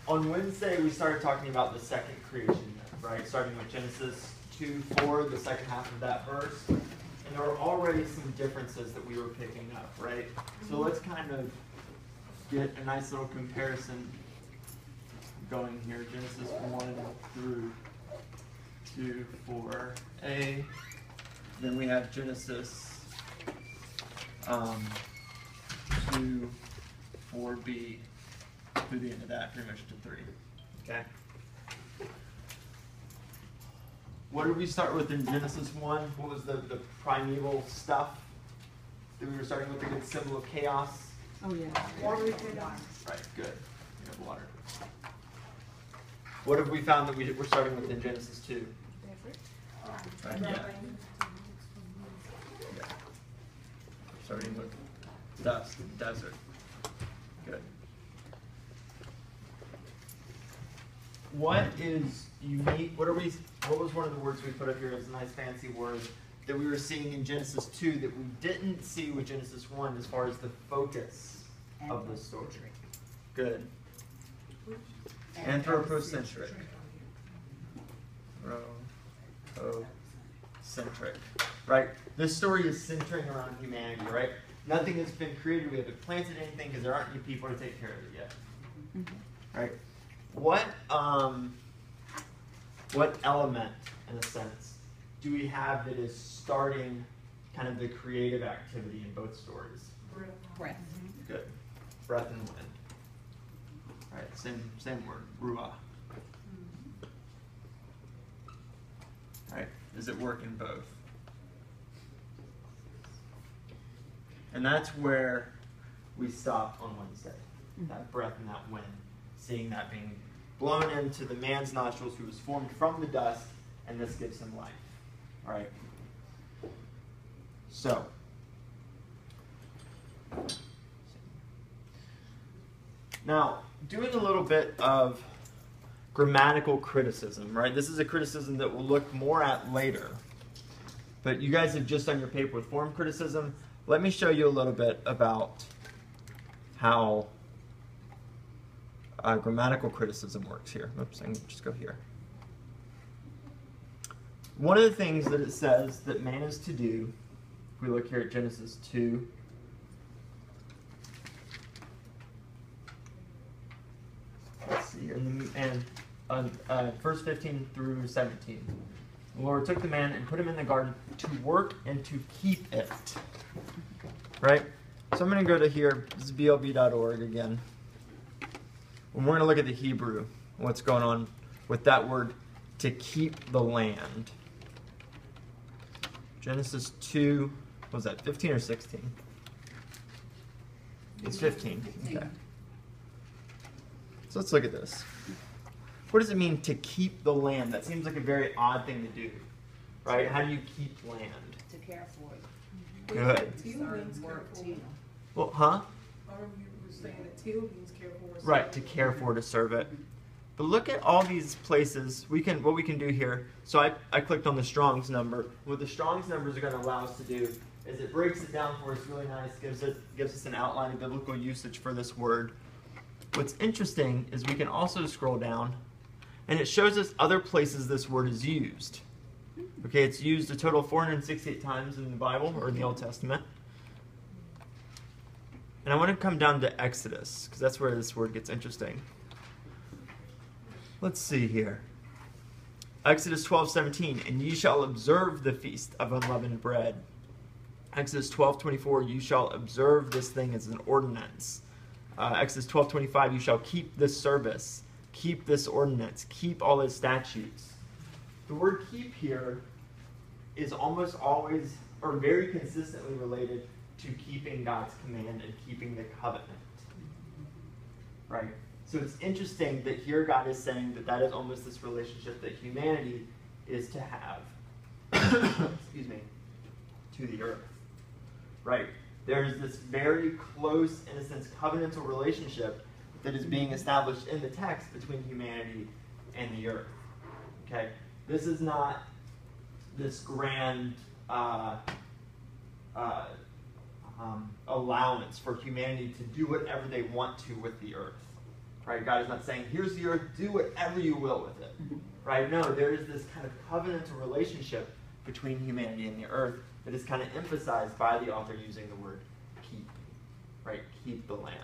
on Wednesday, we started talking about the second creation myth, right? Starting with Genesis 2:4, the second half of that verse. And there were already some differences that we were picking up, right? So let's kind of get a nice little comparison going here. Genesis 1 through 2:4a. Then we have Genesis 2:4b through the end of that, pretty much to 3. Okay? What did we start with in Genesis 1? What was the primeval stuff that we were starting with? The good symbol of chaos? Oh, yeah. Water. Right, good. We have water. What have we found that we're starting with in Genesis 2? Right, yeah. Starting with dust and desert. Good. What is unique? What was one of the words we put up here as a nice fancy word that we were seeing in Genesis 2 that we didn't see with Genesis 1 as far as the focus of the story? Good. Anthropocentric. Anthropocentric. Right? This story is centering around humanity, right? Nothing has been created. We haven't planted anything because there aren't any people to take care of it yet. Right? What element, in a sense, do we have that is starting kind of the creative activity in both stories? Breath. Good. Breath and wind. All right, same word, ruah. All right, does it work in both? And that's where we stopped on Wednesday. That breath and that wind, seeing that being blown into the man's nostrils who was formed from the dust, and this gives him life. All right. So, now, doing a little bit of grammatical criticism, right? This is a criticism that we'll look more at later. But you guys have just done your paper with form criticism. Let me show you a little bit about how grammatical criticism works here. Oops, I can just go here. One of the things that it says that man is to do, if we look here at Genesis 2, let's see, and verse 15 through 17. The Lord took the man and put him in the garden to work and to keep it. Right? So I'm going to go to here, this is blb.org again. And we're going to look at the Hebrew, what's going on with that word, to keep the land. Genesis 2, what was that, 15 or 16? It's 15. Okay. So let's look at this. What does it mean to keep the land? That seems like a very odd thing to do, right? How do you keep land? To care for it. Good. Teal means care for. Well, huh? You were saying that teal means care for. Right, to care for, to serve it. But look at all these places. What we can do here. So I clicked on the Strong's number. What the Strong's numbers are going to allow us to do is it breaks it down for us really nice, gives us an outline of biblical usage for this word. What's interesting is we can also scroll down, and it shows us other places this word is used. Okay, it's used a total of 468 times in the Bible, or in the Old Testament. And I want to come down to Exodus, because that's where this word gets interesting. Let's see here. Exodus 12:17, and ye shall observe the feast of unleavened bread. Exodus 12:24, you shall observe this thing as an ordinance. Exodus 12:25, you shall keep this service, keep this ordinance, keep all his statutes. The word keep here is almost always, or very consistently related to keeping God's command and keeping the covenant. Right? So it's interesting that here God is saying that is almost this relationship that humanity is to have, excuse me, to the earth. Right? There's this very close, in a sense, covenantal relationship that is being established in the text between humanity and the earth. Okay? This is not this grand allowance for humanity to do whatever they want to with the earth. right? God is not saying, here's the earth, do whatever you will with it, right? No, there is this kind of covenantal relationship between humanity and the earth that is kind of emphasized by the author using the word keep, right? Keep the land.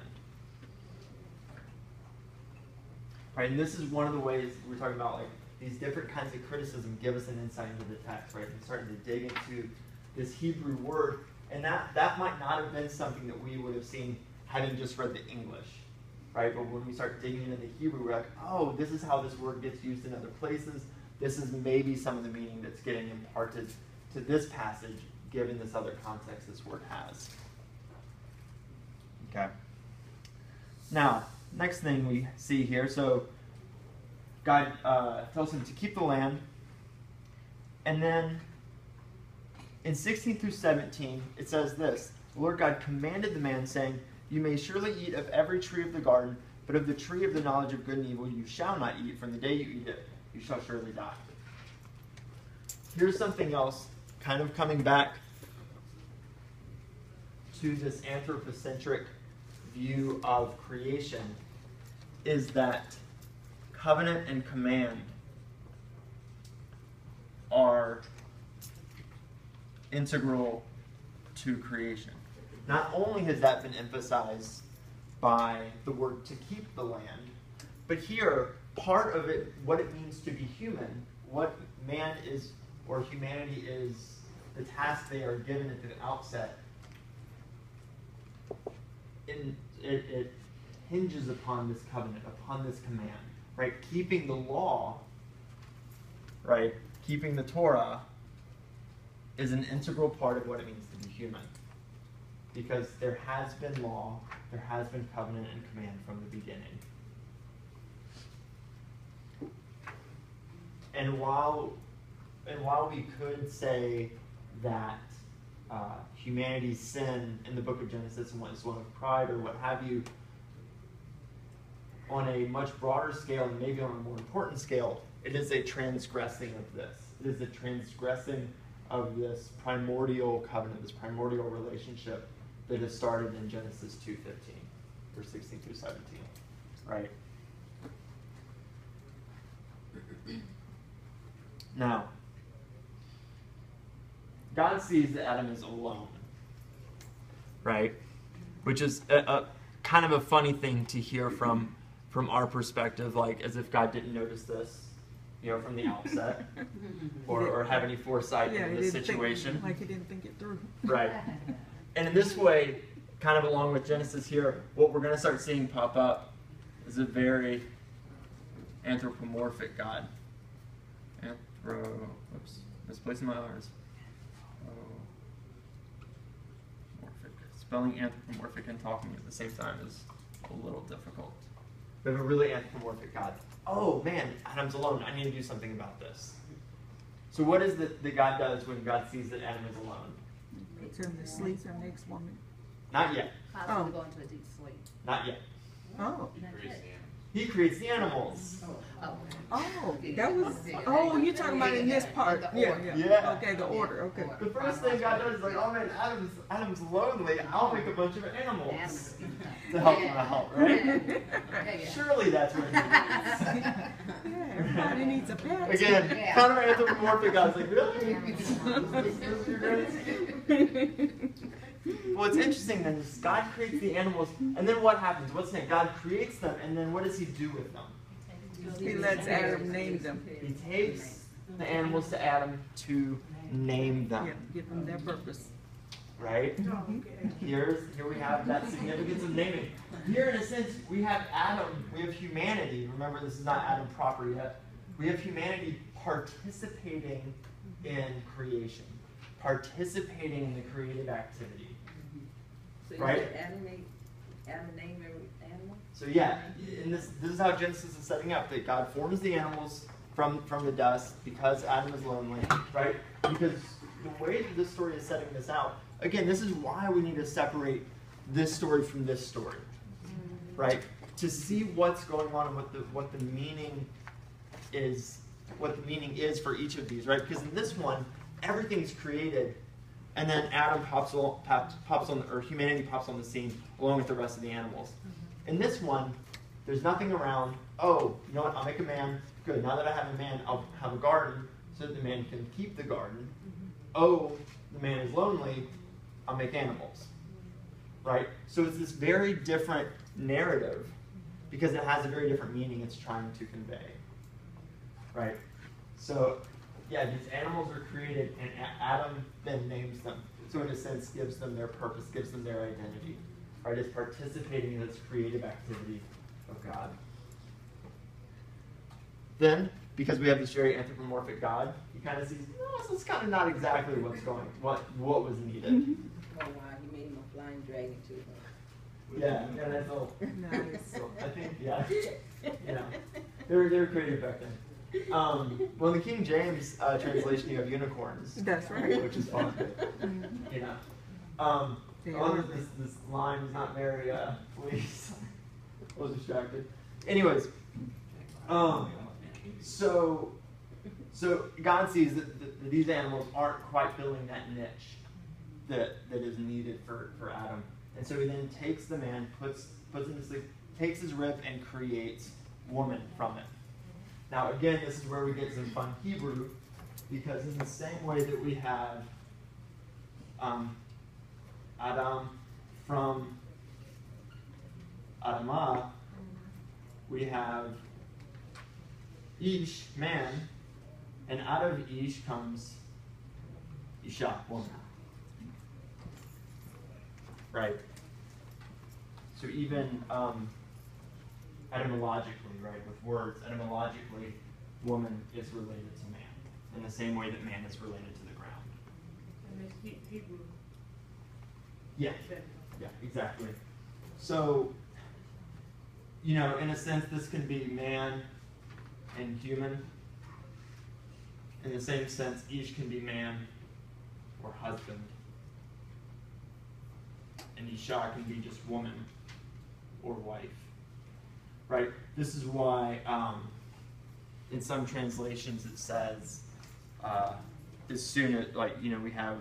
Right, and this is one of the ways we're talking about, like, these different kinds of criticism give us an insight into the text, right? And starting to dig into this Hebrew word, and that might not have been something that we would have seen having just read the English, right? But when we start digging into the Hebrew, we're like, oh, this is how this word gets used in other places. This is maybe some of the meaning that's getting imparted to this passage, given this other context this word has. Okay. Now, next thing we see here, so God tells him to keep the land, and then in 16 through 17, it says this: the Lord God commanded the man, saying, you may surely eat of every tree of the garden, but of the tree of the knowledge of good and evil you shall not eat. From the day you eat it, you shall surely die. Here's something else, kind of coming back to this anthropocentric view of creation, is that covenant and command are integral to creation. Not only has that been emphasized by the word to keep the land, but here, part of it, what it means to be human, what man is, or humanity is, the task they are given at the outset, it hinges upon this covenant, upon this command, right? Keeping the law, right? Keeping the Torah is an integral part of what it means to be human. Because there has been law, there has been covenant and command from the beginning. And while we could say that humanity's sin in the book of Genesis is one of pride or what have you, on a much broader scale and maybe on a more important scale, it is a transgressing of this. It is a transgressing of this primordial covenant, this primordial relationship that is started in Genesis 2:15, verse 16 through 17, right? Now, God sees that Adam is alone, right? Which is a kind of a funny thing to hear from our perspective, like as if God didn't notice this, from the outset, or have any foresight in this situation. Like he didn't think it through. Right. And in this way, kind of along with Genesis here, what we're going to start seeing pop up is a very anthropomorphic God. Misplacing my R's. Spelling anthropomorphic and talking at the same time is a little difficult. We have a really anthropomorphic God. Oh man, Adam's alone. I need to do something about this. So what is it that God does when God sees that Adam is alone? Puts him to sleep and makes woman. Not yet. Possibly go into a deep sleep. Not yet. Oh. He creates the animals. Oh, that was. Oh, you're talking about in this part. Yeah. Okay, the order. Okay. The first thing God does is like, oh man, Adam's lonely. I'll make a bunch of animals to help him out, right? Surely that's what he needs. Yeah, everybody needs a pet. Again, kind of anthropomorphic. I was like, really? This is your What's interesting then is God creates the animals, and then what happens? What's next? God creates them, and then what does he do with them? He lets Adam name them. He takes the animals to Adam to name them. Yeah, give them their purpose. Right? Here we have that significance of naming. Here, in a sense, we have Adam, we have humanity. Remember, this is not Adam proper yet. We have humanity participating in creation, participating in the creative activity. So right? Adam named every animal? So yeah, and this is how Genesis is setting up, that God forms the animals from the dust because Adam is lonely, right? Because the way that this story is setting this out, again, this is why we need to separate this story from this story, right? To see what's going on and what the meaning is, for each of these, right? Because in this one, everything's created, and then Adam pops on, or humanity pops on the scene along with the rest of the animals. In this one, There's nothing around. Oh, you know what? I'll make a man. Good. Now that I have a man, I'll have a garden so that the man can keep the garden. Oh, the man is lonely. I'll make animals. Right? So it's this very different narrative because it has a very different meaning it's trying to convey. Right? So, yeah, these animals are created and Adam then names them. So in a sense, gives them their purpose, gives them their identity. Right? It's participating in this creative activity of God. Then, because we have this very anthropomorphic God, he kind of sees, no, this is kind of not exactly what was needed. Oh, wow, he made him a flying dragon too. Yeah, that's all. Nice. So I think, yeah, they were creative back then. Well, in the King James translation, you have unicorns. That's right. Which is fun. I love that this line is not very, please. I was distracted. Anyways, so God sees that these animals aren't quite filling that niche that is needed for Adam. And so he then takes the man, puts him to sleep, takes his rib, and creates woman from it. Now, again, this is where we get some fun Hebrew, because in the same way that we have Adam from Adamah, we have Ish, man, and out of Ish comes Isha, woman. Right? So even etymologically, right, with words, etymologically, woman is related to man, in the same way that man is related to the ground. And it's Hebrew. Yeah, yeah, exactly. So, in a sense, this can be man and human. In the same sense, each can be man or husband. And Isha can be just woman or wife. Right? This is why in some translations it says, as soon as, we have,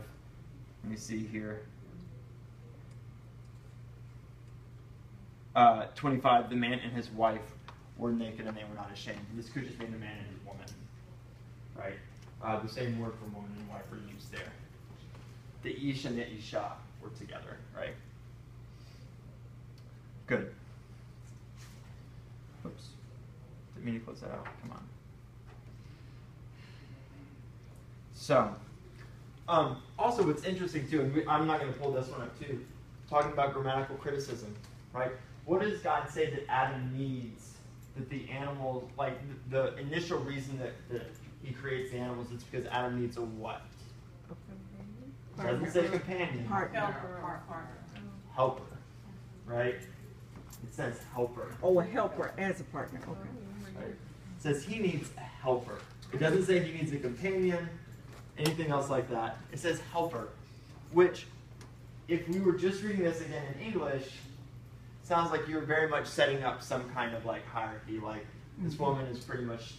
let me see here, 25, the man and his wife were naked and they were not ashamed. This could just mean the man and his woman. Right? The same word for woman and wife are used there. The Ish and the Isha were together, right? Good. Oops. Didn't mean to close that out. Come on. So, also what's interesting too, and I'm not going to pull this one up too, talking about grammatical criticism, right? What does God say that Adam needs? That the animals, the initial reason that he creates the animals is because Adam needs a what? It doesn't say companion. Partner. Helper. Right? It says helper. Oh, a helper as a partner. Okay. Right? It says he needs a helper. It doesn't say he needs a companion, anything else like that. It says helper, which, if we were just reading this again in English, sounds like you're very much setting up some kind of hierarchy. Like this woman is pretty much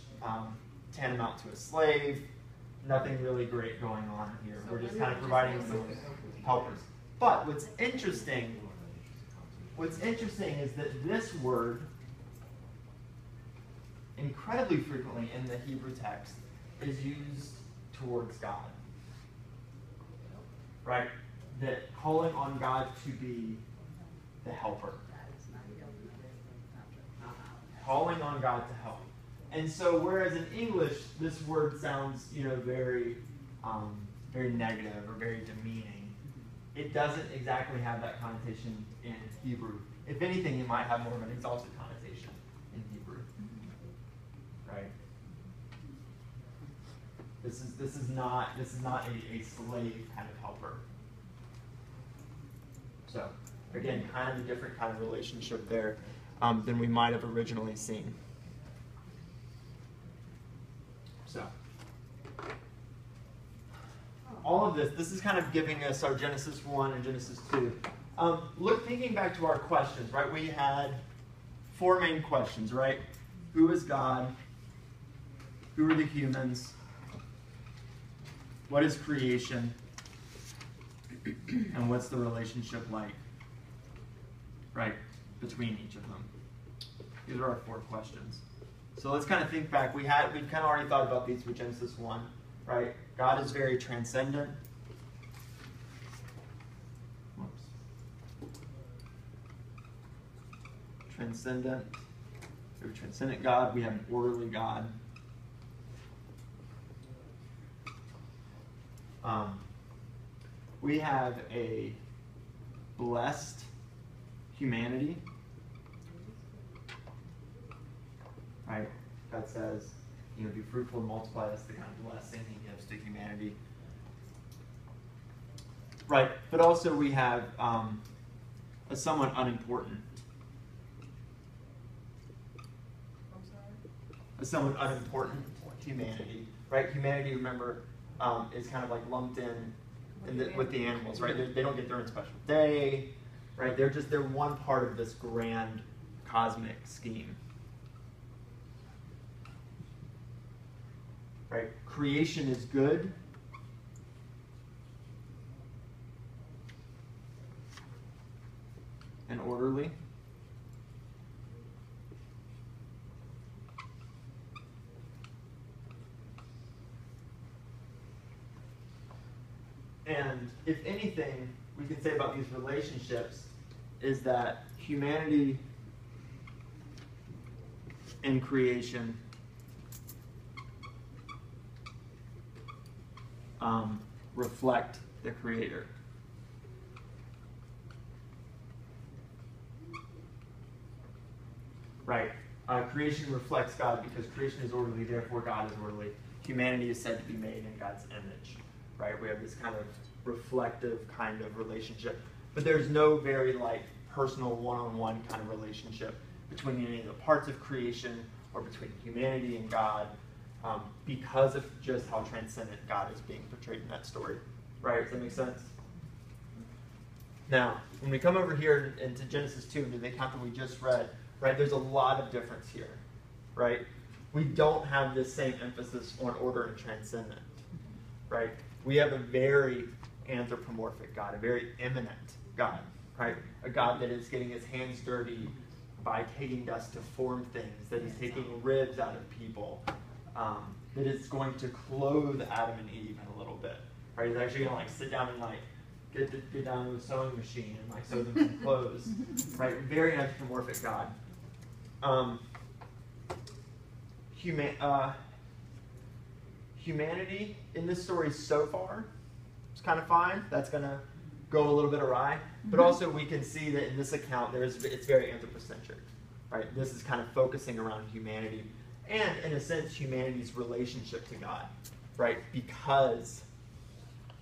tantamount to a slave. Nothing really great going on here. We're just kind of providing some helpers. But what's interesting is that this word, incredibly frequently in the Hebrew text, is used towards God. Right? That calling on God to be the helper. Calling on God to help. And so, whereas in English, this word sounds, very, very negative or very demeaning, it doesn't exactly have that connotation in Hebrew. If anything, it might have more of an exalted connotation in Hebrew. Right? This is not a slave kind of helper. So, again, kind of a different kind of relationship there than we might have originally seen. So, all of this is kind of giving us our Genesis 1 and Genesis 2. Thinking back to our questions, right? We had 4 main questions, right? Who is God? Who are the humans? What is creation? And what's the relationship like, right, between each of them? These are our 4 questions. So let's kind of think back. We've kind of already thought about these with Genesis 1, right? God is very transcendent. Whoops. Transcendent. We have a transcendent God. We have an orderly God. We have a blessed humanity. Right? God says, be fruitful and multiply. That's the kind of blessing he gives to humanity. Right. But also we have a somewhat unimportant. A somewhat unimportant humanity. Right? Humanity, remember, is kind of like lumped in with the animals, right? They don't get their own special day, right? They're one part of this grand cosmic scheme. Right? Creation is good. And orderly. And if anything we can say about these relationships is that humanity and creation reflect the Creator. Right. Creation reflects God because creation is orderly, therefore God is orderly. Humanity is said to be made in God's image. Right? We have this kind of reflective kind of relationship. But there's no very personal one-on-one kind of relationship between any of the parts of creation or between humanity and God because of just how transcendent God is being portrayed in that story. Right? Does that make sense? Now, when we come over here into Genesis 2, into the account that we just read, right, there's a lot of difference here. Right? We don't have this same emphasis on order and transcendent. Right? We have a very anthropomorphic God, a very immanent God, right? A God that is getting his hands dirty by taking dust to form things, that he's taking ribs out of people, that is going to clothe Adam and Eve in a little bit, right? He's actually going to sit down and get down to a sewing machine and sew them some clothes, right? Very anthropomorphic God. Humanity in this story so far is kind of fine. That's going to go a little bit awry. But also we can see that in this account it's very anthropocentric. Right? This is kind of focusing around humanity and, in a sense, humanity's relationship to God. Right? Because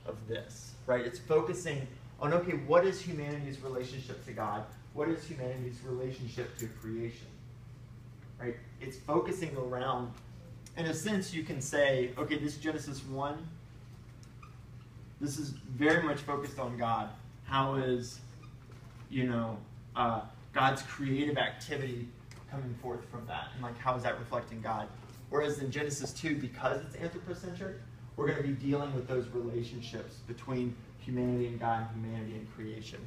of this. Right? It's focusing on, okay, what is humanity's relationship to God? What is humanity's relationship to creation? Right? It's focusing around. In a sense, you can say, okay, this Genesis 1, this is very much focused on God. How is, God's creative activity coming forth from that? And how is that reflecting God? Whereas in Genesis 2, because it's anthropocentric, we're going to be dealing with those relationships between humanity and God, and humanity and creation.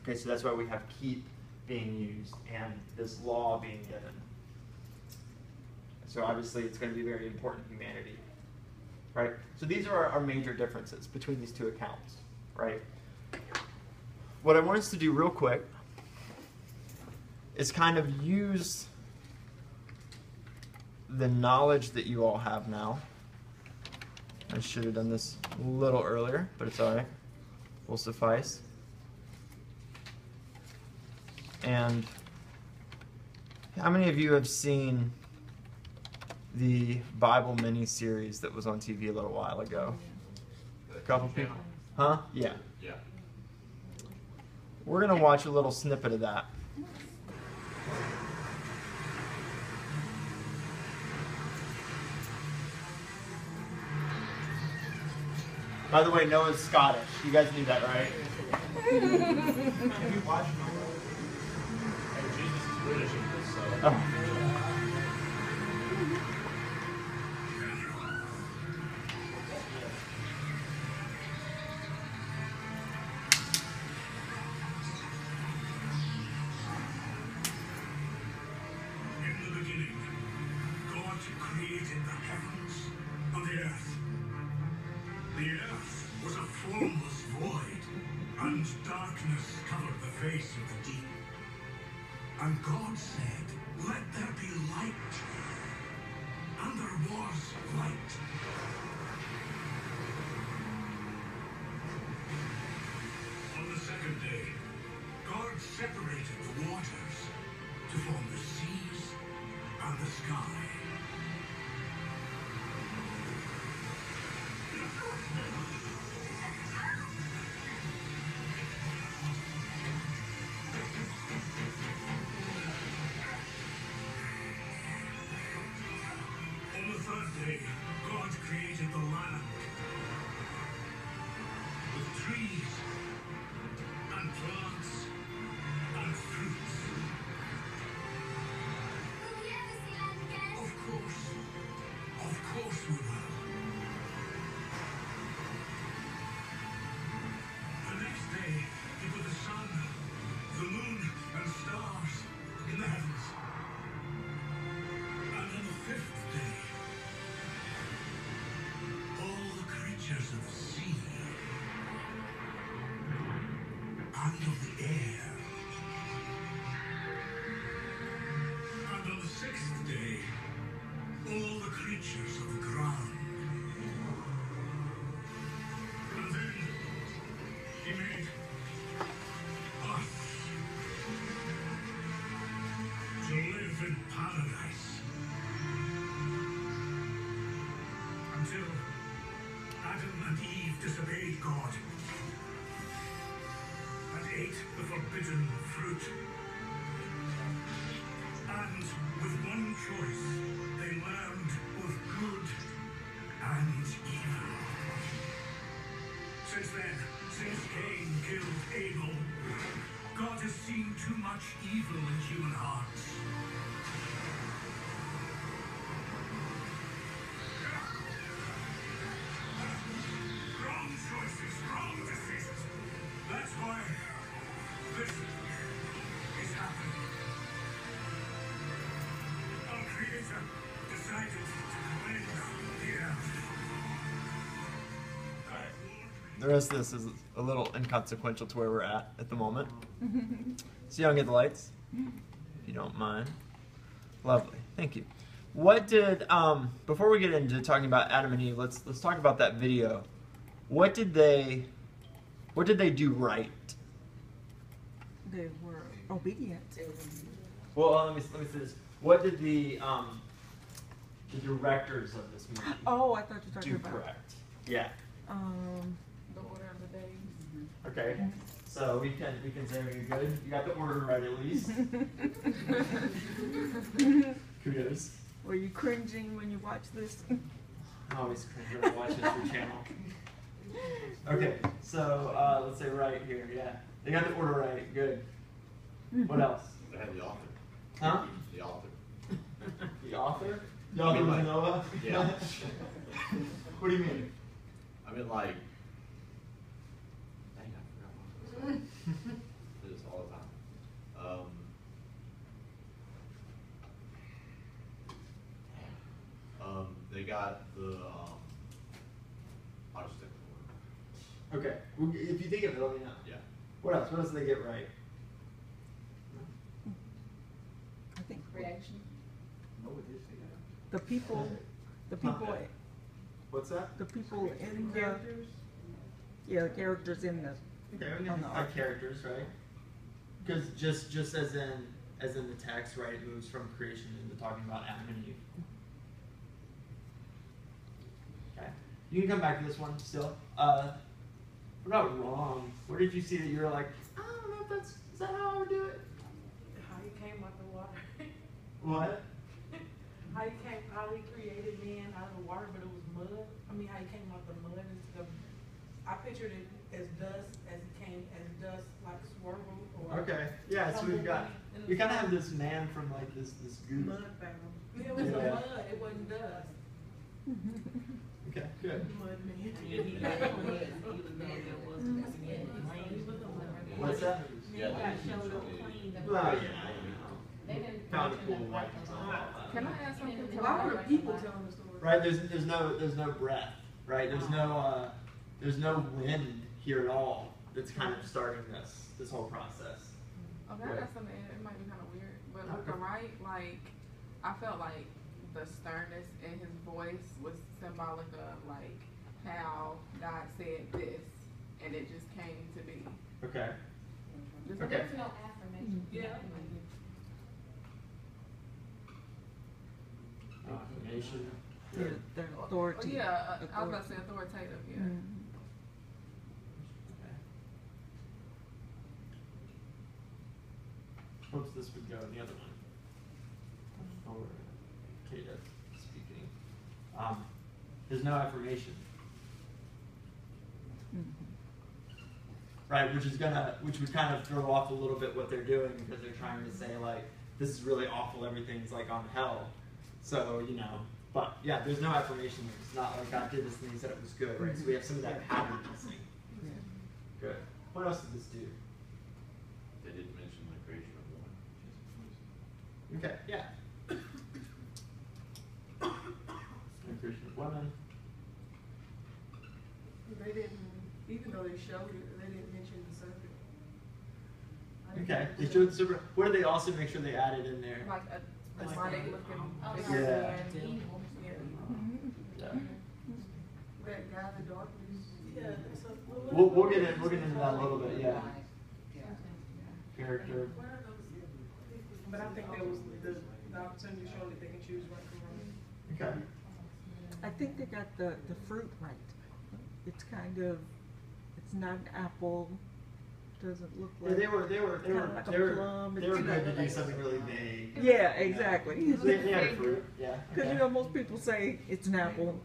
Okay, so that's why we have keep being used and this law being given. So obviously it's going to be very important humanity, right? So these are our major differences between these two accounts, right? What I want us to do real quick is kind of use the knowledge that you all have now. I should have done this a little earlier, but it's all right. Will suffice. And how many of you have seen the Bible mini-series that was on TV a little while ago? A couple people? Huh? Yeah. Yeah. We're going to watch a little snippet of that. By the way, Noah's Scottish. You guys knew that, right? Have you watched Noah? And Jesus is British in this, so. Oh. God said, "Let there be light." And there was light. On the second day, God separated the waters to form the seas and the sky. On the third day, God created the land with trees and plants and fruits. Will we ever see land again? Of course we will. The next day, he put the sun, the moon, and stars in the heavens. And on the fifth day, all the creatures of the sea and of the air. And on the sixth day, all the creatures of the ground. And then he made us to live in paradise. Until Adam and Eve disobeyed God and ate the forbidden fruit. And with one choice, they learned both good and evil. Since then, since Cain killed Abel, God has seen too much evil in human hearts. Wrong choices, wrong decisions. That's why this is happening. Our Creator decided to cleanse the earth. The rest of this is a little inconsequential to where we're at the moment. So y'all get the lights, if you don't mind. Lovely, thank you. What did before we get into talking about Adam and Eve, let's talk about that video. What did they do right? They were obedient. Well, let me say this. What did the directors of this movie Oh, I thought you were talking do about. correct? Yeah. The order of the day. Okay. So we can say you're good. You got the order right at least. Kudos. Were you cringing when you watched this? I always cringe when I watch History Channel. Okay, so let's say right here, yeah. They got the order right, good. What else? They had the author. Huh? The author. The author? The author was Noah? Yeah. What do you mean? I mean, like, dang, I forgot what it was. Do this all the time. They got the, I'll just stick with the word. Okay, well, if you think of it, let me know. Yeah. What else? What else did they get right? I think Reaction. the people, What's that? the people in the characters in the Okay, we on can the have ark. characters, right? Because just as in the text, right, it moves from creation into talking about Adam and Eve. Okay, you can come back to this one still. What about wrong? Where did you see that you were like, I don't know if that's is that how I would do it? How he came out the water. What? How he created man out of the water, but it was mud. I mean, how he came out the mud instead of. I pictured it as dust, as he came as dust, like swirl or. Okay, yeah. So we kind of have this man from like this goo. Mud barrel. Yeah, it was Yeah. a mud. It wasn't dust. Okay, good. Mud man. He was mad it wasn't What's that? Yeah, got they showed up usually- clean. Well, yeah. Found a cool wife. Can I ask something? Why were the people telling the story? Right, there's no breath, right? There's no wind here at all that's kind of starting this whole process. Okay, I got something. It might be kind of weird, but with Luca, right? Like, I felt like the sternness in his voice was symbolic of like how God said this, and it just came to be. Okay. Just Okay. there's no affirmation. Yeah. Affirmation. Yeah, the authority. Yeah, I was about to say authoritative. Yeah. Hopes this would go in the other one. Or Kata speaking. There's no affirmation. Right, which would kind of throw off a little bit what they're doing, because they're trying to say like, this is really awful, everything's like on hell. So, you know, but yeah, there's no affirmation. It's not like God did this and he said it was good, right? So we have some of that pattern missing. Good. What else did this do? They didn't mention the creation of woman. Okay, yeah. The creation of woman. They didn't, even though they showed it, they didn't mention the serpent. Okay, they showed the serpent. What did they also make sure they added in there? Like a demonic looking. Yeah. Yeah. That guy, the darkness. Yeah. So, We'll get into that a little bit. Yeah. Character. But I think that was the opportunity showing that they can choose right from wrong. Okay. I think they got the fruit right. It's kind of, it's not an apple. Doesn't look like. Yeah, they were like a plum. they were good to do something really vague. Yeah, exactly. They had a fruit. Yeah. Because you know most people say it's an apple.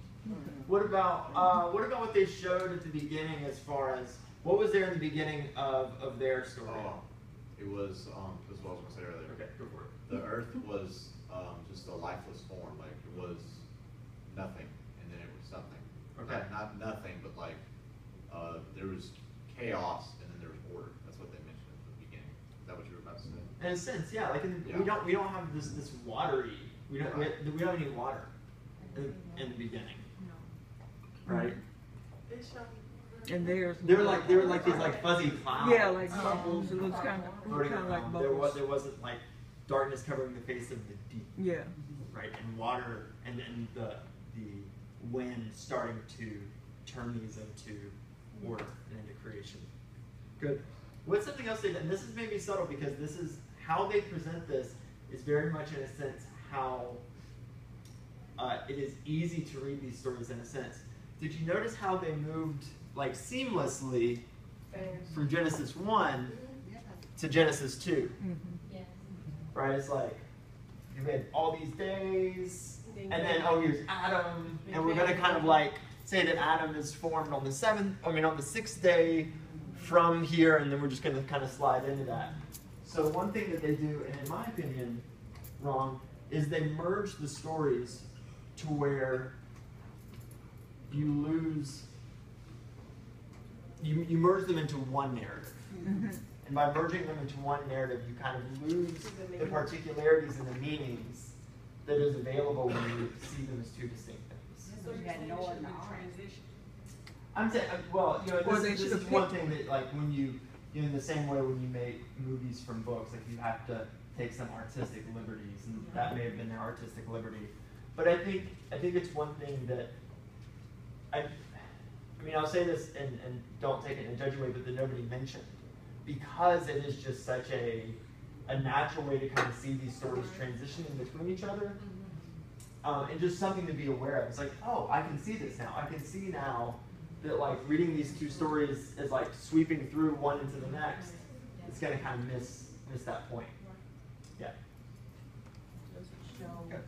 What about what they showed at the beginning, as far as what was there in the beginning of their story? It was this is what I was going to say earlier. Okay, go for it. The earth was just a lifeless form, like it was nothing, and then it was something. Okay. Not nothing, but like there was chaos, and then there was order. That's what they mentioned at the beginning. Is that what you were about to say? In a sense, yeah. Like we don't have this watery. We don't have any water in the beginning. Right. And they were like these like fuzzy clouds. Yeah, like bubbles. It looks kind of like bubbles. There wasn't like darkness covering the face of the deep. Yeah. Right, and water, and then the wind starting to turn these into order and into creation. Good. What's something else they did? And this is maybe subtle, because this is how they present this is very much in a sense how it is easy to read these stories in a sense. Did you notice how they moved like seamlessly from Genesis 1 to Genesis 2? Yes. Right? It's like you had all these days, and then here's Adam, and we're gonna kind of like say that Adam is formed on the 6th day from here, and then we're just gonna kind of slide into that. So one thing that they do, and in my opinion, wrong, is they merge the stories to where you merge them into one narrative. And by merging them into one narrative, you kind of lose the particularities and the meanings that is available when you see them as two distinct things. So you got no transition. I'm saying, well, you know, this is one thing that, like, when you in the same way when you make movies from books, like you have to take some artistic liberties, and that may have been their artistic liberty. But I think it's one thing that I mean, I'll say this and don't take it in a judgy way, but that nobody mentioned, because it is just such a natural way to kind of see these stories transitioning between each other, and just something to be aware of. It's like, oh, I can see this now. I can see now that like reading these two stories is like sweeping through one into the next. It's gonna kind of miss that point. Yeah. Okay.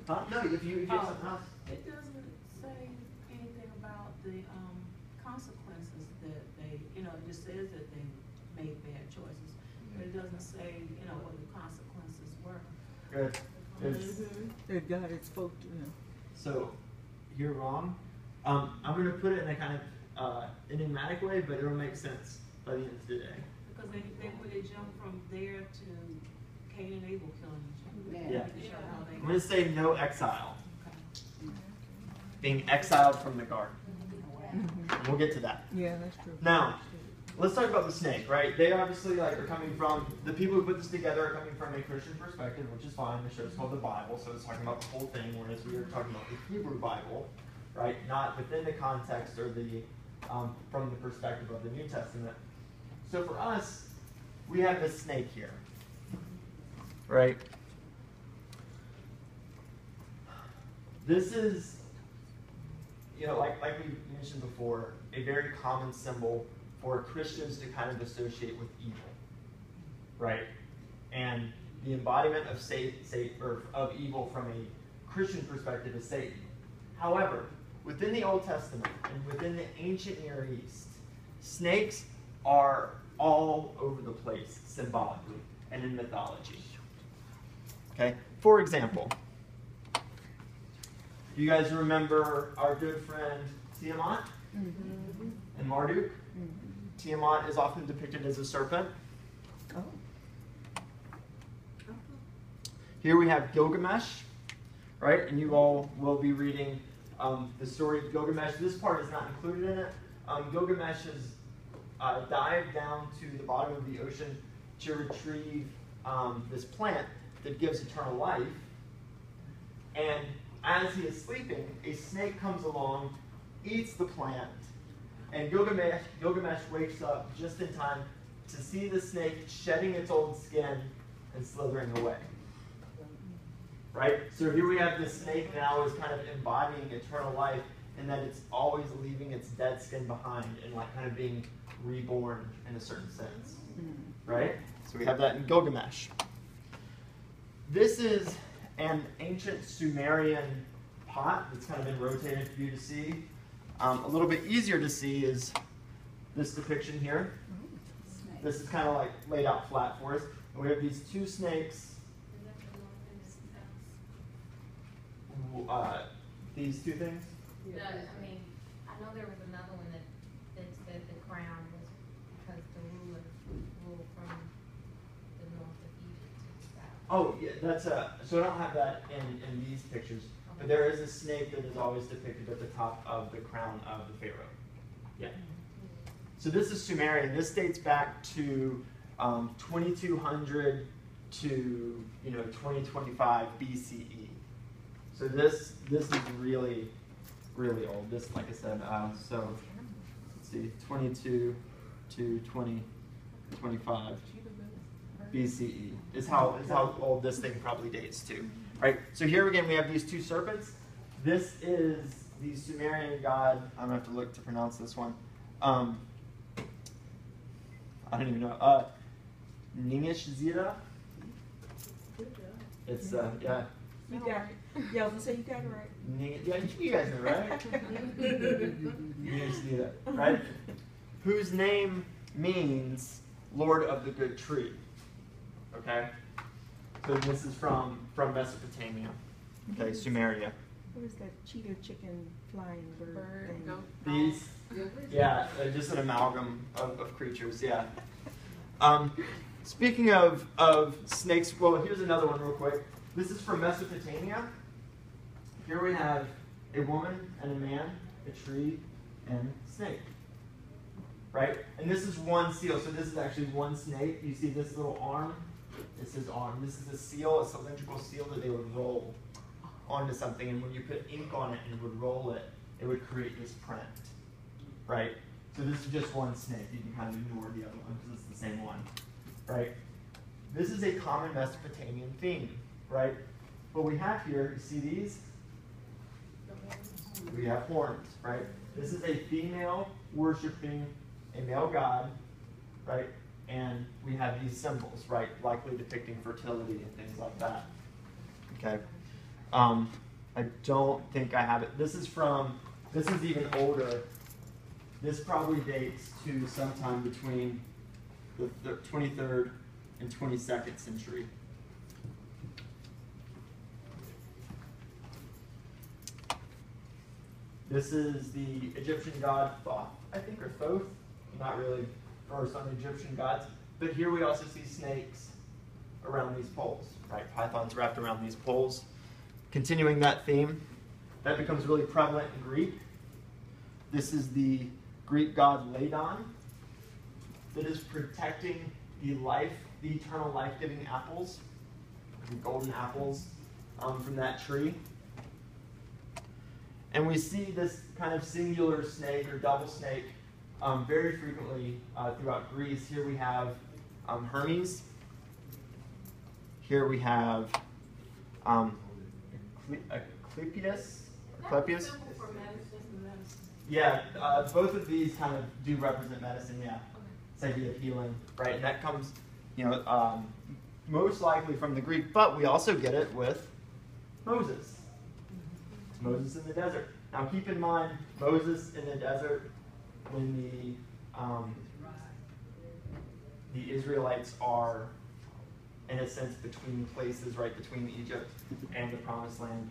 No, if you have something else. It doesn't say anything about the consequences that they, it just says that they made bad choices, but it doesn't say, what the consequences were. Good. That God had spoke to them. So, you're wrong. I'm going to put it in a kind of enigmatic way, but it'll make sense by the end of the day. Because they jump from there to Cain and Abel killing each other. Yeah. I'm going to say no exile. Okay. Being exiled from the garden. We'll get to that. Yeah, that's true. Now, let's talk about the snake, right? They obviously like are coming from, the people who put this together are coming from a Christian perspective, which is fine. The show's called the Bible, so it's talking about the whole thing, whereas we are talking about the Hebrew Bible, right? Not within the context or the from the perspective of the New Testament. So for us, we have this snake here, right? This is, like we mentioned before, a very common symbol for Christians to kind of associate with evil, right? And the embodiment of of evil from a Christian perspective is Satan. However, within the Old Testament and within the ancient Near East, snakes are all over the place symbolically and in mythology. Okay? For example, you guys remember our good friend Tiamat and Marduk? Tiamat is often depicted as a serpent. Oh. Here we have Gilgamesh, right? And you all will be reading the story of Gilgamesh. This part is not included in it. Gilgamesh has dived down to the bottom of the ocean to retrieve this plant that gives eternal life. And as he is sleeping, a snake comes along, eats the plant, and Gilgamesh wakes up just in time to see the snake shedding its old skin and slithering away. Right? So here we have this snake now is kind of embodying eternal life in that it's always leaving its dead skin behind and like kind of being reborn in a certain sense. Right? So we have that in Gilgamesh. This is an ancient Sumerian pot that's kind of been rotated for you to see. A little bit easier to see is this depiction here. This is kind of like laid out flat for us. And we have these two snakes. These two things? I mean, I know there was another one that said the crown was because the ruler ruled from the north of Egypt to the south. Oh, yeah, that's so I don't have that in these pictures, but there is a snake that is always depicted at the top of the crown of the pharaoh. Yeah. So this is Sumerian. This dates back to 2200 to 2025 BCE. So this is really, really old. This, like I said, so let's see, 22 to 2025 BCE is how old this thing probably dates to. Right? So here again we have these two serpents. This is the Sumerian god. I'm gonna have to look to pronounce this one. I don't even know. Ningishzira. It's yeah. You got it. Yeah, I was gonna say you got it right. Yeah, you guys know, right? Ningishzira, right? Whose name means Lord of the Good Tree. Okay? So this is from Mesopotamia. Okay, Sumeria. What is that cheetah, chicken, flying bird thing? goat. These, yeah, just an amalgam of creatures, yeah. Speaking of snakes, well, here's another one real quick. This is from Mesopotamia. Here we have a woman and a man, a tree, and a snake. Right? And this is one seal, so this is actually one snake. You see this little arm? This is arm. This is a seal, a cylindrical seal that they would roll onto something, and when you put ink on it and would roll it, it would create this print. Right? So this is just one snake. You can kind of ignore the other one because it's the same one. Right? This is a common Mesopotamian theme. Right? What we have here, you see these? We have horns. Right? This is a female worshiping a male god. Right? And we have these symbols, right? Likely depicting fertility and things like that. Okay. I don't think I have it. This is even older. This probably dates to sometime between the 23rd and 22nd century. This is the Egyptian god Thoth, I think, or Thoth. Not really versed on Egyptian gods. But here we also see snakes around these poles, right? Pythons wrapped around these poles. Continuing that theme, that becomes really prevalent in Greek. This is the Greek god Ladon. that is protecting the eternal life-giving apples, the golden apples from that tree. And we see this kind of singular snake or double snake very frequently throughout Greece. Here we have Hermes. Here we have Asclepius. That's simple for medicine and medicine. Yeah, both of these kind of do represent medicine, yeah. This idea of healing, right? And that comes, most likely from the Greek, but we also get it with Moses. It's Moses in the desert. Now keep in mind, Moses in the desert, when the Israelites are, in a sense, between places, right, between Egypt and the Promised Land.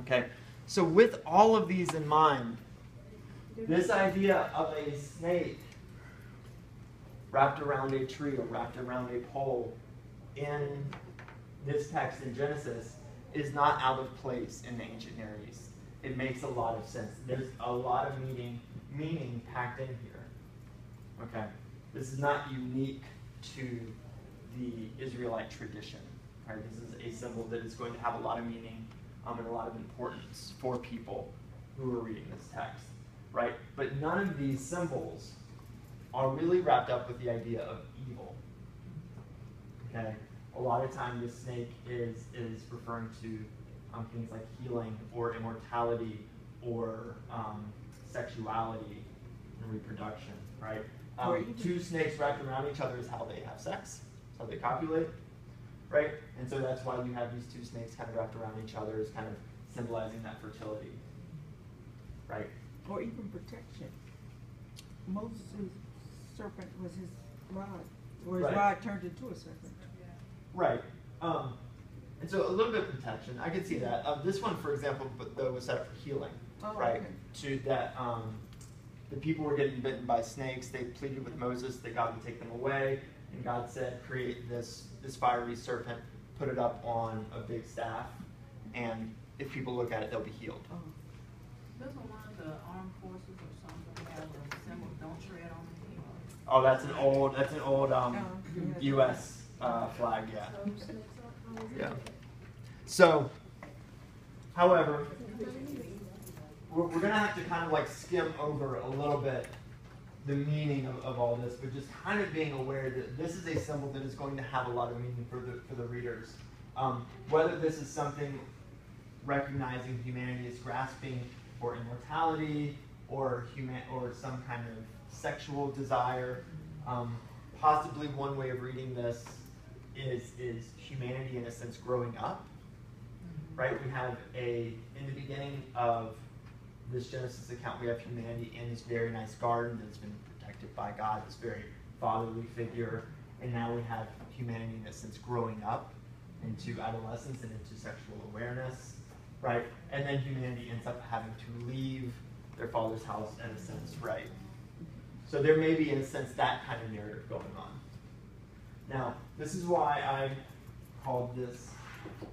Okay, so with all of these in mind, this idea of a snake wrapped around a tree or wrapped around a pole in this text in Genesis is not out of place in the ancient Near East. It makes a lot of sense. There's a lot of meaning packed in here. Okay, this is not unique to the Israelite tradition. Right? This is a symbol that is going to have a lot of meaning and a lot of importance for people who are reading this text. Right? But none of these symbols are really wrapped up with the idea of evil. Okay? A lot of times the snake is referring to things like healing or immortality or sexuality and reproduction, right? Two snakes wrapped around each other is how they have sex, how they copulate, right? And so that's why you have these two snakes kind of wrapped around each other, is kind of symbolizing that fertility, right? Or even protection. Moses' serpent was his rod, or his rod turned into a serpent. Right. And so a little bit of protection. I could see that. This one, for example, though, was set up for healing, right? Okay. To that the people were getting bitten by snakes. They pleaded with Moses that God would take them away, and God said, create this fiery serpent, put it up on a big staff, and if people look at it, they'll be healed. Doesn't one of the armed forces or something have a symbol, don't tread on the heel? Oh, that's an old U.S. Flag, yeah. Yeah. So, however, we're going to have to kind of like skim over a little bit the meaning of all this, but just kind of being aware that this is a symbol that is going to have a lot of meaning for the readers. Whether this is something recognizing humanity as grasping for immortality or some kind of sexual desire. Possibly one way of reading this is humanity in a sense growing up. Right? We have in the beginning of this Genesis account, we have humanity in this very nice garden that's been protected by God, this very fatherly figure. And now we have humanity in a sense growing up into adolescence and into sexual awareness. Right? And then humanity ends up having to leave their father's house in a sense, right? So there may be, in a sense, that kind of narrative going on. Now, this is why I called this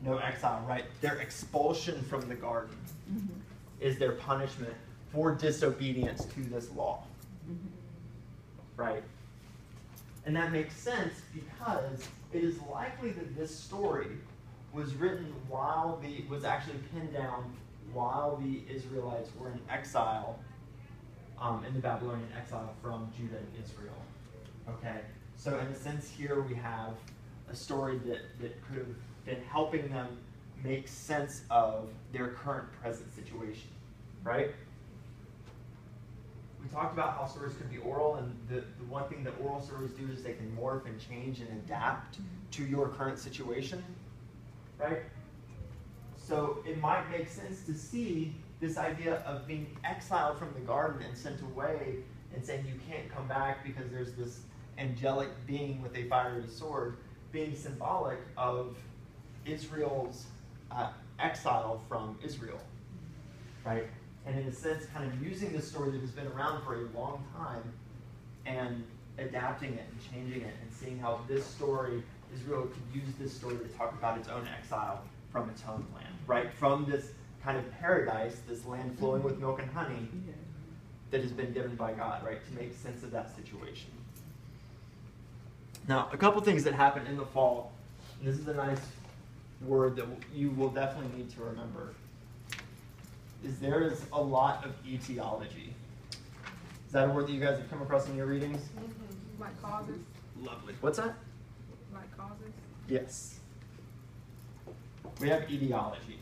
no exile, right? Their expulsion from the garden is their punishment for disobedience to this law. Right? And that makes sense because it is likely that this story was written was actually pinned down while the Israelites were in exile, in the Babylonian exile from Judah and Israel. Okay? So in a sense here we have a story that could have been helping them make sense of their current present situation. Right? We talked about how stories could be oral, and the one thing that oral stories do is they can morph and change and adapt to your current situation. Right? So it might make sense to see this idea of being exiled from the garden and sent away and saying you can't come back because there's this angelic being with a fiery sword being symbolic of Israel's exile from Israel. Right? And in a sense, kind of using this story that has been around for a long time and adapting it and changing it and seeing how this story, Israel could use this story to talk about its own exile from its own land, right? From this kind of paradise, this land flowing with milk and honey that has been given by God, right? To make sense of that situation. Now, a couple things that happen in the fall, and this is a nice word that you will definitely need to remember, is there is a lot of etiology. Is that a word that you guys have come across in your readings? Like causes, Lovely. What's that? like causes. Yes. We have etiology.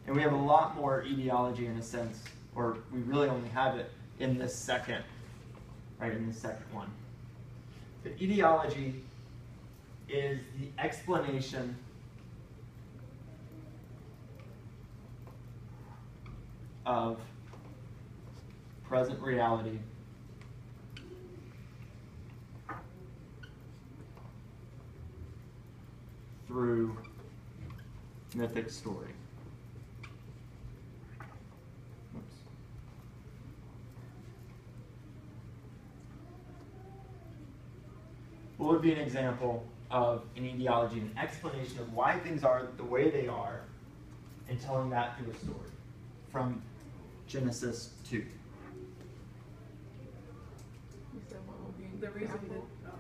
And we have a lot more etiology in a sense, or we really only have it in this second, right, in the second one. The etiology is the explanation of present reality through mythic story. Oops. What would be an example of an etiology, an explanation of why things are the way they are, and telling that through a story from Genesis 2? You said what would be The reason that,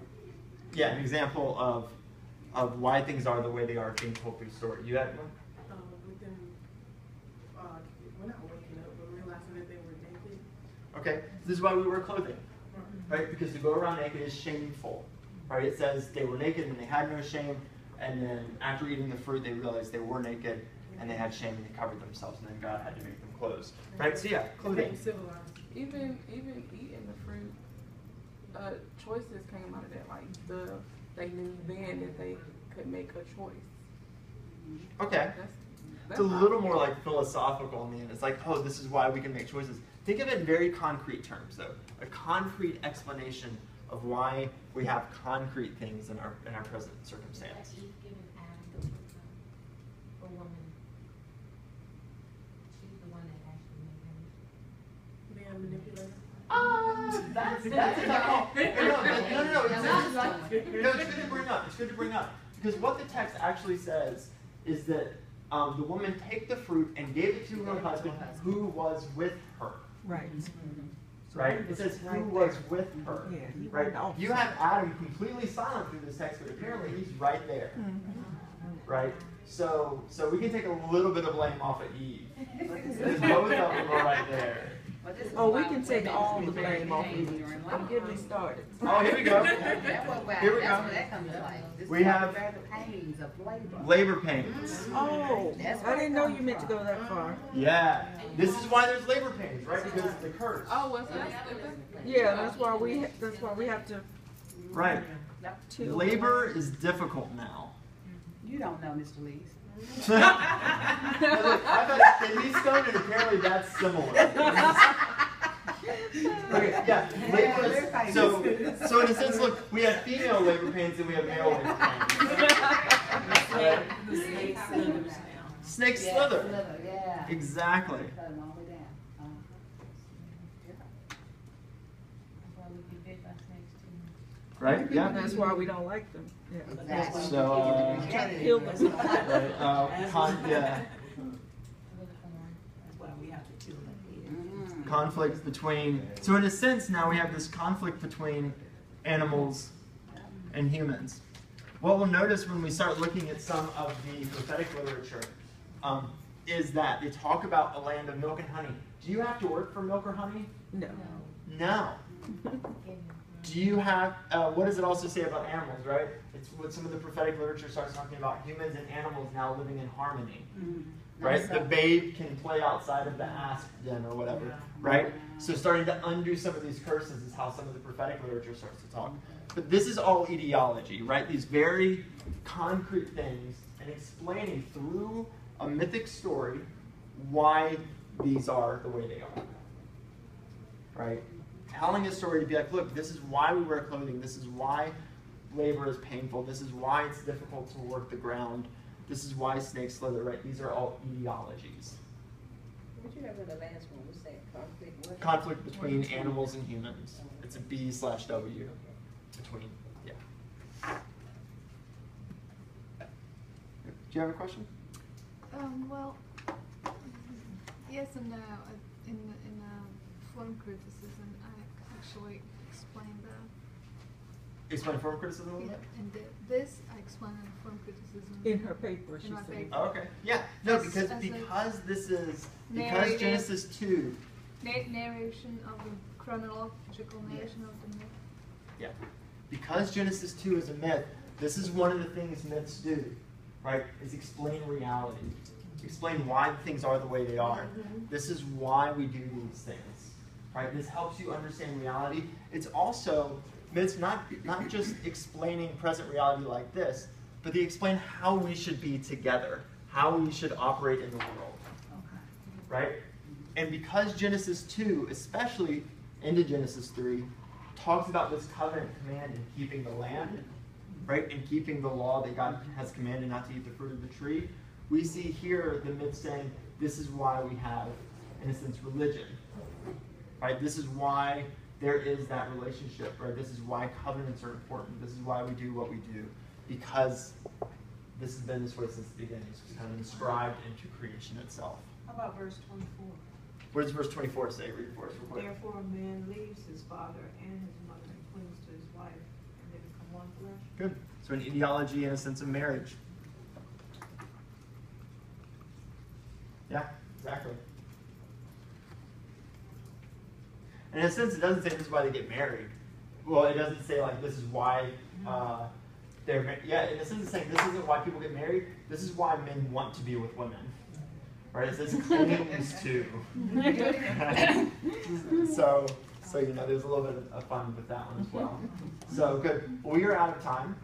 Yeah, an example of why things are the way they are being told through story. You had one? with them, we're not waking up, but realizing that they were naked. Okay, this is why we wear clothing, right? Because to go around naked is shameful, right? It says they were naked and they had no shame, and then after eating the fruit, they realized they were naked and they had shame and they covered themselves, and then God had to make them clothes, right? So yeah, clothing. Being civilized. even eating the fruit, choices came out of that. Like they knew then that they could make a choice. Okay, it's a little more like philosophical in the end. It's like, oh, this is why we can make choices. Think of it in very concrete terms, though. A concrete explanation of why we have concrete things in our present circumstance. Eve given Adam the fruit, a woman. She's the one that actually made him. Being manipulated. That's no, it's good to bring up. It's good to bring up. Because what the text actually says is that the woman take the fruit and gave it to her husband who was with her. Right. Right? It says who was with her. Yeah, he Right? went off. You have Adam completely silent through this text, but apparently he's right there. Right? So we can take a little bit of blame off of Eve. Because both of them are right there. Oh, we can take all the blame off of you. Don't get me started. Oh, here we go. Here we go. That comes like. We have the pains of labor. labor pains. Oh, I didn't know you meant to go that far. Yeah. This is why there's labor pains, right? Because of the curse. Oh, what's that? Yeah, that's why we have to. Right. Till Labor is difficult now. You don't know, Mr. Lees. Now look, I've had a kidney stone, and apparently that's similar. Okay, yeah, labor is, so in a sense, look, we have female labor pains and we have male labor pains. Right? The snake slithers now. Snake slither. Yeah. Exactly. Cut them all the way down. That's why we get bit by snakes too. Right? Yeah. That's why we don't like them. Yeah. Exactly. So, Try to kill them. right, yeah. With a thorn. That's why we have to kill them. Conflict between, so in a sense now we have this conflict between animals and humans. What we'll notice when we start looking at some of the prophetic literature is that they talk about a land of milk and honey. Do you have to work for milk or honey? No. No. Do you have, what does it also say about animals, right? It's what some of the prophetic literature starts talking about, humans and animals now living in harmony. Right? The babe can play outside of the asp den or whatever, right? So starting to undo some of these curses is how some of the prophetic literature starts to talk. But this is all etiology, right? These very concrete things and explaining through a mythic story why these are the way they are. Right? Telling a story to be like, look, this is why we wear clothing. This is why labor is painful. This is why it's difficult to work the ground. This is why snakes slither, right? These are all etiologies. What you have in the last one? What's that? Conflict? What? Conflict between animals and humans. It's a B/W. Between, yeah. Do you have a question? Well, yes and no. In the phone criticism, I actually explained Explain form criticism a little Yeah, bit. and this I explained in form criticism. In her paper, she In my said. paper. Oh, okay. Yeah. No, As- because as a this is narrative- Genesis 2. Narration of the chronological narration of the myth. Yeah. Because Genesis 2 is a myth, this is one of the things myths do, right? Is explain reality. Explain why things are the way they are. This is why we do these things, right? This helps you understand reality. It's also, myths not just explaining present reality like this, but they explain how we should be together, how we should operate in the world, right? And because Genesis 2, especially into Genesis 3, talks about this covenant command in keeping the land, right? And keeping the law that God has commanded not to eat the fruit of the tree, we see here the myth saying this is why we have, in a sense, religion, right? This is why there is that relationship, right? This is why covenants are important. This is why we do what we do, because this has been this way since the beginning. It's kind of inscribed into creation itself. How about verse 24? What does verse 24 say? Read it for us real quick. Therefore, a man leaves his father and his mother and clings to his wife, and they become one flesh. Good. So an ideology in a sense of marriage. Yeah, exactly. And in a sense, it doesn't say this is why they get married. Well, it doesn't say like this is why they're married. Yeah, in a sense, it's saying this isn't why people get married. This is why men want to be with women. Right? It says clings to. so you know, there's a little bit of fun with that one as well. So good. Well, we are out of time.